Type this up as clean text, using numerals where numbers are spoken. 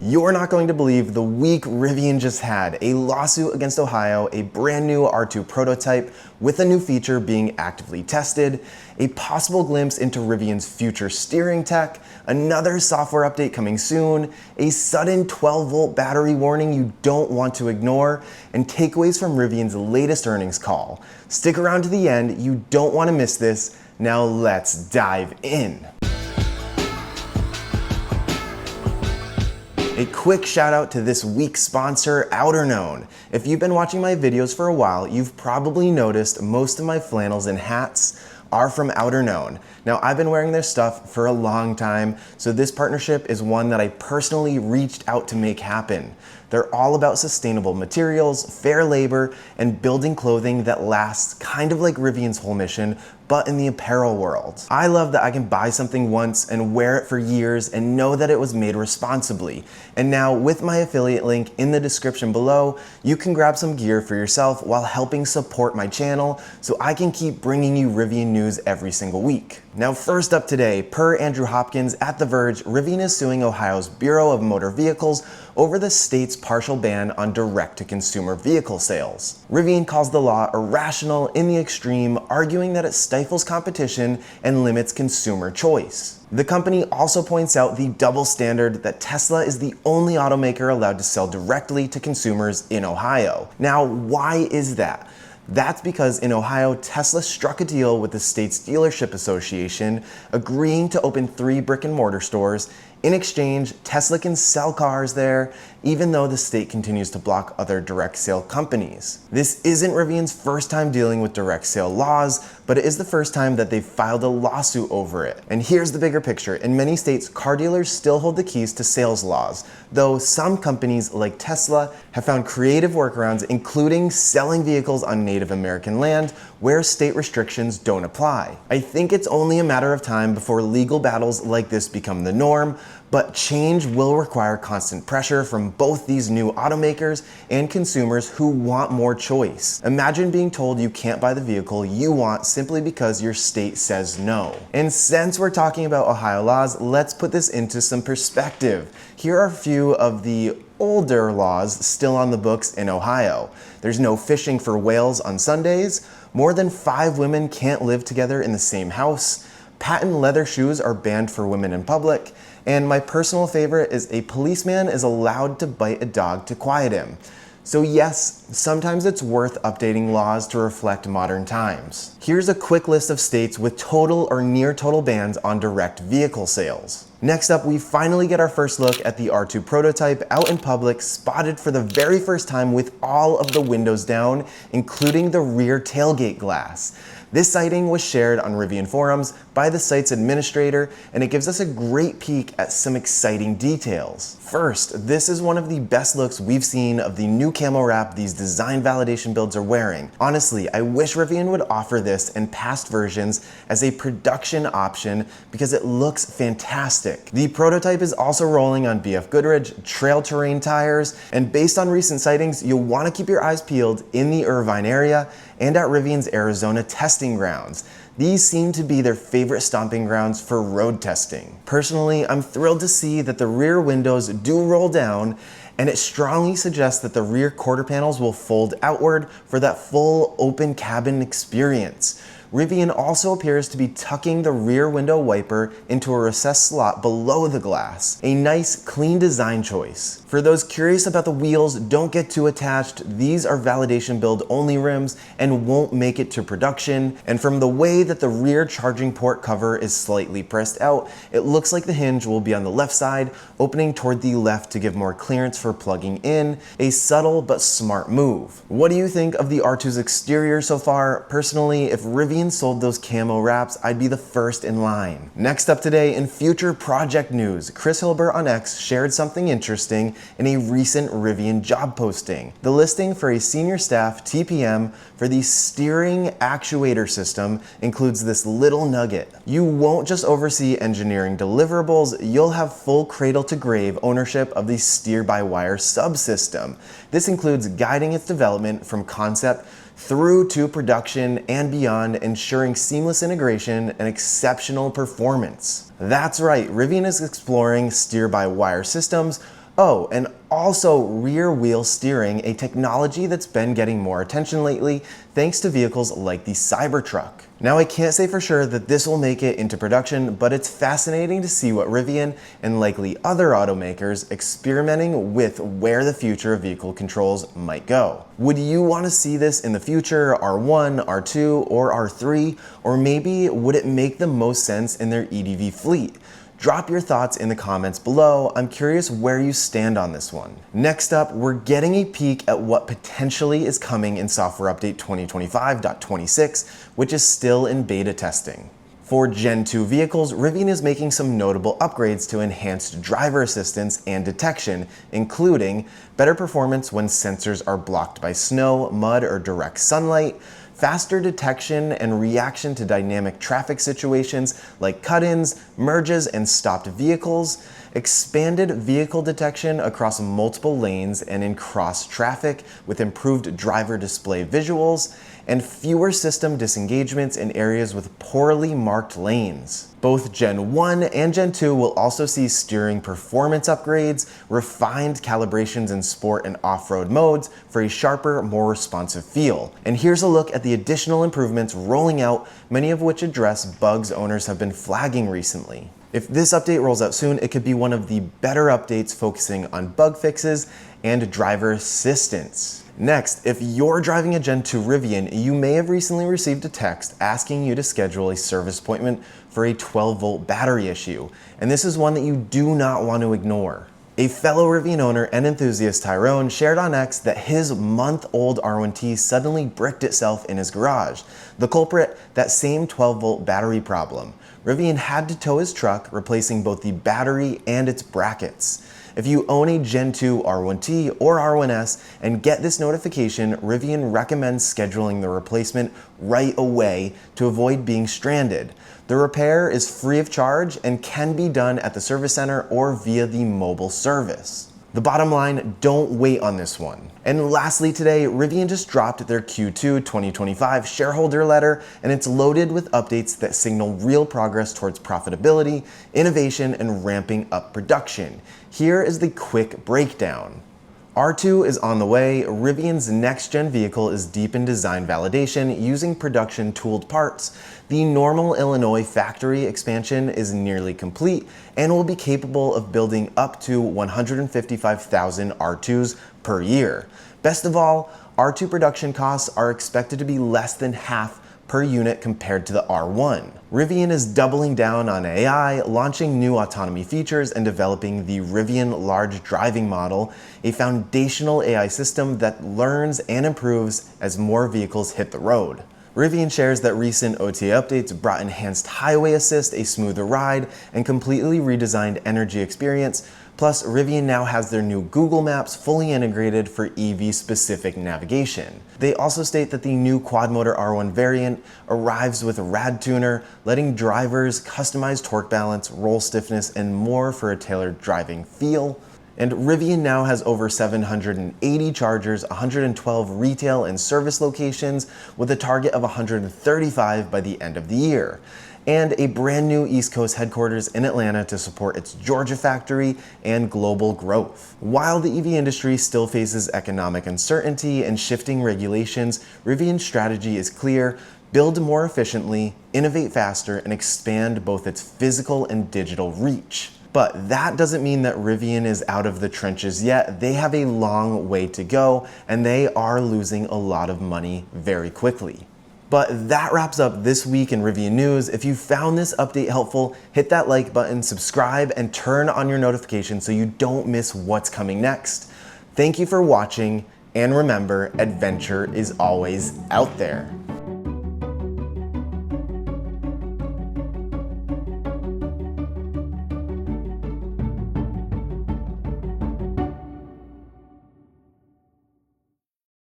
You're not going to believe the week Rivian just had. A lawsuit against Ohio, a brand new R2 prototype with a new feature being actively tested, a possible glimpse into Rivian's future steering tech, another software update coming soon, a sudden 12-volt battery warning you don't want to ignore, and takeaways from Rivian's latest earnings call. Stick around to the end, you don't want to miss this. Now let's dive in. A quick shout out to this week's sponsor, Outerknown. If you've been watching my videos for a while, you've probably noticed most of my flannels and hats are from Outerknown. Now, I've been wearing their stuff for a long time, so this partnership is one that I personally reached out to make happen. They're all about sustainable materials, fair labor, and building clothing that lasts, kind of like Rivian's whole mission, but in the apparel world. I love that I can buy something once and wear it for years and know that it was made responsibly. And now with my affiliate link in the description below, you can grab some gear for yourself while helping support my channel so I can keep bringing you Rivian news every single week. Now first up today, per Andrew Hopkins at The Verge, Rivian is suing Ohio's Bureau of Motor Vehicles over the state's partial ban on direct-to-consumer vehicle sales. Rivian calls the law irrational in the extreme, arguing that it stifles competition and limits consumer choice. The company also points out the double standard that Tesla is the only automaker allowed to sell directly to consumers in Ohio. Now, why is that? That's because in Ohio, Tesla struck a deal with the state's dealership association, agreeing to open 3 brick-and-mortar stores. In exchange, Tesla can sell cars there, even though the state continues to block other direct sale companies. This isn't Rivian's first time dealing with direct sale laws, but it is the first time that they've filed a lawsuit over it. And here's the bigger picture. In many states, car dealers still hold the keys to sales laws, though some companies like Tesla have found creative workarounds, including selling vehicles on Native American land where state restrictions don't apply. I think it's only a matter of time before legal battles like this become the norm, but change will require constant pressure from both these new automakers and consumers who want more choice. Imagine being told you can't buy the vehicle you want simply because your state says no. And since we're talking about Ohio laws, let's put this into some perspective. Here are a few of the older laws still on the books in Ohio. There's no fishing for whales on Sundays. More than 5 women can't live together in the same house. Patent leather shoes are banned for women in public. And my personal favorite is a policeman is allowed to bite a dog to quiet him. So yes, sometimes it's worth updating laws to reflect modern times. Here's a quick list of states with total or near total bans on direct vehicle sales. Next up, we finally get our first look at the R2 prototype out in public, spotted for the very first time with all of the windows down, including the rear tailgate glass. This sighting was shared on Rivian forums by the site's administrator, and it gives us a great peek at some exciting details. First, this is one of the best looks we've seen of the new camo wrap these design validation builds are wearing. Honestly, I wish Rivian would offer this and past versions as a production option because it looks fantastic. The prototype is also rolling on BF Goodrich trail terrain tires, and based on recent sightings, you'll want to keep your eyes peeled in the Irvine area and at Rivian's Arizona testing grounds. These seem to be their favorite stomping grounds for road testing. Personally, I'm thrilled to see that the rear windows do roll down, and it strongly suggests that the rear quarter panels will fold outward for that full open cabin experience. Rivian also appears to be tucking the rear window wiper into a recessed slot below the glass. A nice, clean design choice. For those curious about the wheels, don't get too attached. These are validation build only rims and won't make it to production. And from the way that the rear charging port cover is slightly pressed out, it looks like the hinge will be on the left side, opening toward the left to give more clearance for plugging in. A subtle but smart move. What do you think of the R2's exterior so far? Personally, if Rivian sold those camo wraps, I'd be the first in line. Next up today, in future project news, Chris Hilbert on X shared something interesting in a recent Rivian job posting. The listing for a senior staff TPM for the steering actuator system includes this little nugget. You won't just oversee engineering deliverables, you'll have full cradle to grave ownership of the steer-by-wire subsystem. This includes guiding its development from concept through to production and beyond, ensuring seamless integration and exceptional performance. That's right, Rivian is exploring steer-by-wire systems, Oh, and also rear wheel steering, a technology that's been getting more attention lately thanks to vehicles like the Cybertruck. Now, I can't say for sure that this will make it into production, but it's fascinating to see what Rivian and likely other automakers experimenting with where the future of vehicle controls might go. Would you want to see this in the future, R1, R2, or R3? Or maybe would it make the most sense in their EDV fleet? Drop your thoughts in the comments below. I'm curious where you stand on this one. Next up, we're getting a peek at what potentially is coming in software update 2025.26, which is still in beta testing. For Gen 2 vehicles, Rivian is making some notable upgrades to enhanced driver assistance and detection, including better performance when sensors are blocked by snow, mud, or direct sunlight, faster detection and reaction to dynamic traffic situations like cut-ins, merges, and stopped vehicles, expanded vehicle detection across multiple lanes and in cross traffic with improved driver display visuals, and fewer system disengagements in areas with poorly marked lanes. Both Gen 1 and Gen 2 will also see steering performance upgrades, refined calibrations in sport and off-road modes for a sharper, more responsive feel. And here's a look at the additional improvements rolling out, many of which address bugs owners have been flagging recently. If this update rolls out soon, it could be one of the better updates focusing on bug fixes and driver assistance. Next, if you're driving a Gen 2 Rivian, you may have recently received a text asking you to schedule a service appointment for a 12-volt battery issue, and this is one that you do not want to ignore. A fellow Rivian owner and enthusiast, Tyrone, shared on X that his month-old R1T suddenly bricked itself in his garage. The culprit, that same 12-volt battery problem. Rivian had to tow his truck, replacing both the battery and its brackets. If you own a Gen 2 R1T or R1S and get this notification, Rivian recommends scheduling the replacement right away to avoid being stranded. The repair is free of charge and can be done at the service center or via the mobile service. The bottom line, don't wait on this one. And lastly today, Rivian just dropped their Q2 2025 shareholder letter, and it's loaded with updates that signal real progress towards profitability, innovation, and ramping up production. Here is the quick breakdown. R2 is on the way. Rivian's next-gen vehicle is deep in design validation using production-tooled parts. The Normal, Illinois factory expansion is nearly complete and will be capable of building up to 155,000 R2s per year. Best of all, R2 production costs are expected to be less than half per unit compared to the R1. Rivian is doubling down on AI, launching new autonomy features, and developing the Rivian Large Driving Model, a foundational AI system that learns and improves as more vehicles hit the road. Rivian shares that recent OTA updates brought enhanced highway assist, a smoother ride, and completely redesigned energy experience. Plus, Rivian now has their new Google Maps fully integrated for EV-specific navigation. They also state that the new quad-motor R1 variant arrives with a rad tuner, letting drivers customize torque balance, roll stiffness, and more for a tailored driving feel. And Rivian now has over 780 chargers, 112 retail and service locations, with a target of 135 by the end of the year, and a brand new East Coast headquarters in Atlanta to support its Georgia factory and global growth. While the EV industry still faces economic uncertainty and shifting regulations, Rivian's strategy is clear: build more efficiently, innovate faster, and expand both its physical and digital reach. But that doesn't mean that Rivian is out of the trenches yet. They have a long way to go, and they are losing a lot of money very quickly. But that wraps up this week in Rivian news. If you found this update helpful, hit that like button, subscribe, and turn on your notifications so you don't miss what's coming next. Thank you for watching, and remember, adventure is always out there.